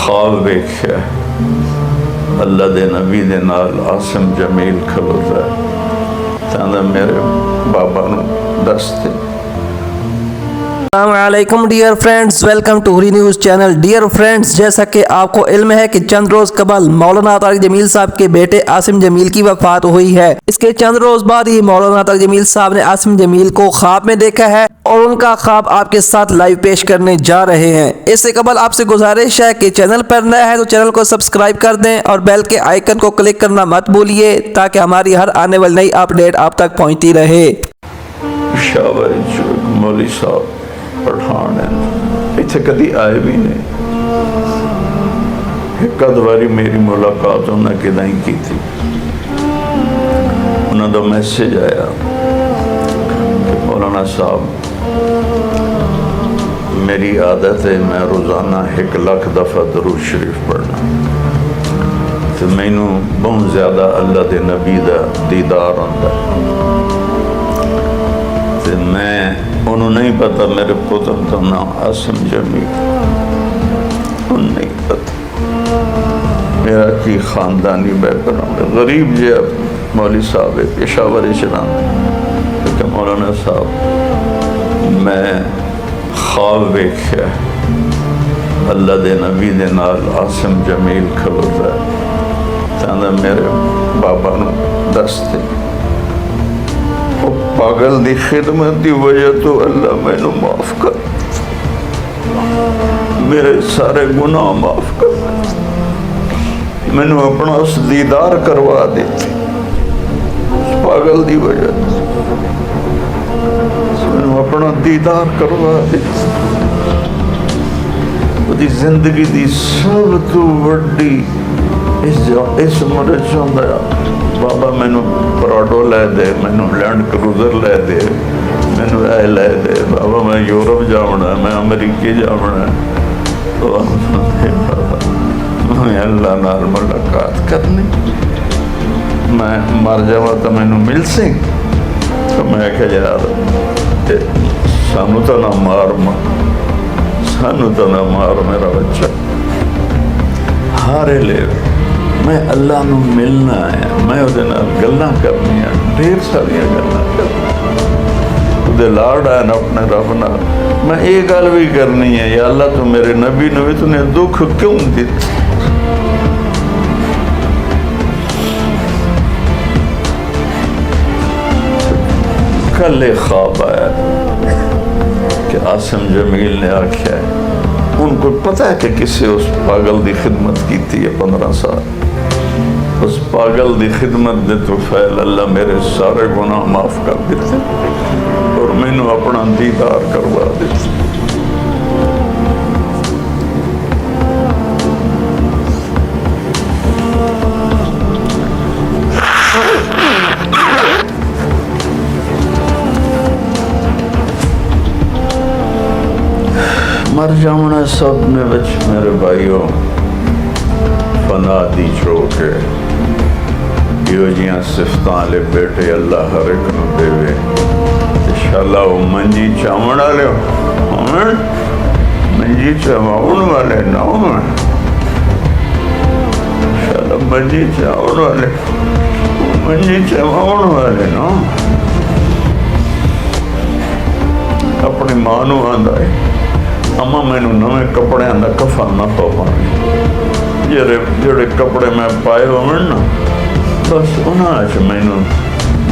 خواب ویکھیا اللہ دے نبی دے نال عاصم جمیل کھلوتا ہے تاندہ میرے بابا نو دستے. السلام علیکم dear friends, welcome to Hori news channel. Dear friends, جیسا کہ آپ کو علم ہے کہ چند روز قبل مولانا طارق جمیل صاحب کے بیٹے عاصم جمیل کی وفات ہوئی ہے. اس کے چند روز بعد ہی مولانا طارق جمیل صاحب نے عاصم جمیل کو خواب میں دیکھا ہے اور ان کا خواب آپ کے ساتھ لائیو پیش کرنے جا رہے ہیں. اس سے قبل آپ سے گزارش ہے کہ چینل پر نیا ہے تو چینل کو سبسکرائب کر دیں اور بیل کے آئیکن کو کلک کرنا مت بھولیے تاکہ ہماری ہر آنے والی نئی اپڈیٹ آپ تک پہنچتی رہے. شاور مولی صاحب پٹھان ہیں، اتنے کدی آئے بھی نہیں. ایک ادواری میری ملاقات انہوں نے کدائیں کی تھی. انہوں دا میسیج آیا کہ مولانا صاحب میری عادت ہے میں روزانہ 1,00,000 دفعہ درود شریف پڑھنا، تو میں بہت زیادہ اللہ دے نبی دا دیدار ہوتا ہے. میں انہوں نہیں پتا میرے پتر کا نام عاصم جمیل، انہوں نہیں پتا میرا کی خاندانی بیک گراؤنڈ ہے. غریب جی مولوی صاحب ہے، پشاور شران. لیکن مولانا صاحب میں خواب ویکھیا اللہ دے نبی دے نال عاصم جمیل کھلوتا ہے تاندہ میرے بابا نو دستے. پاگل دی خدمت دی وجہ تو اللہ میں نو معاف کر، میرے سارے گناہ معاف کر، میں نو اپنا اس دیدار کروا دیتی. اس پاگل دی وجہ میں نو اپنا دیدار کروا دیتی. وہ دی زندگی دی سب تو وڈی اس عمر چاہتا ہے بابا مینو پراڈو لے دے، مینو لینڈ کروزر لے دے، مینو اے لے دے. بابا میں یورپ جاؤنا ہے، میں امریکی جاؤنا ہے. میں اللہ نال ملاقات کرنی، میں مر جاؤں تو مینو مل سی. تو میں کہ یار سانو تو نہ مار، سانو تو نہ مار میرا بچہ. ہارے لے میں اللہ نو ملنا ہے، میں وہ گلاں کرنی ہیں، ڈھیر ساریاں گلاں کرنی. وہ لاڈ ہے نا اپنے رب نال. میں یہ گل بھی کرنی ہے یا اللہ تو میرے نبی نو بھی تو نے دکھ کیوں دیتا. کل ایک خواب آیا کہ عاصم جمیل نے آکھیا ہے ان کو پتہ ہے کہ کسے اس پاگل دی خدمت کی تھی 15 سال. اس پاگل دی خدمت دے تو فیل اللہ میرے سارے گناہ معاف کر دیتے اور میں نو اپنا دیدار کروا دیتے. مر جاؤنا سب میں بچ میرے بھائیوں فنا دی چھوڑ کے دیو جیاں صفتاں لے بیٹے اللہ ہر ایک نو دے وے. انشاءاللہ وہ منجی چاون والے منجی چاون والے نہ انشاءاللہ منجی چاون والے منجی چاون والے نا. اپنی ماں نو آندا ہے اما میں نویں کپڑے آندا کفن نہ پاوانی، جڑے کپڑے میں پائے ہوئے نا بس انہاں چ مینوں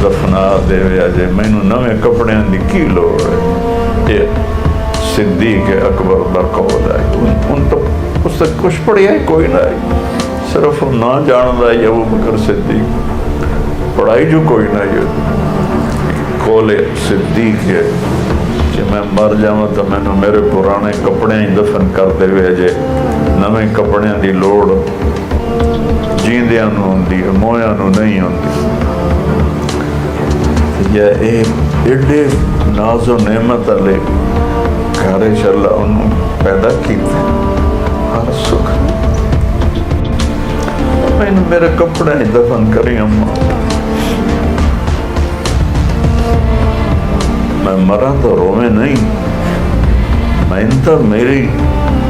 دفنا دے جے. مینوں نویں کپڑے دی کی لوڑ ہے. یہ صدیق اکبر دا قول ہے. ان تو اس سے کچھ پڑھیا ہی کوئی نہ ہے، صرف نہ جاندا ہے ابو بکر صدیق، پڑھائی جو کوئی نہ ہے. قول صدیق ہے کہ میں مر جاؤں تو مینوں میرے پرانے کپڑے ہی دفن کر دے جے. نویں کپڑے دی لوڑ جیندیاں نو ہوندی ہے، مویاں نو نہیں ہوندی. یہ ایڈے ناز و نعمت والے گھر اللہ انہوں پیدا کیتے ہر سکھ. میں میرے کپڑے ہی دفن کری اماں، میں مرا تو روے نہیں. میں تو میری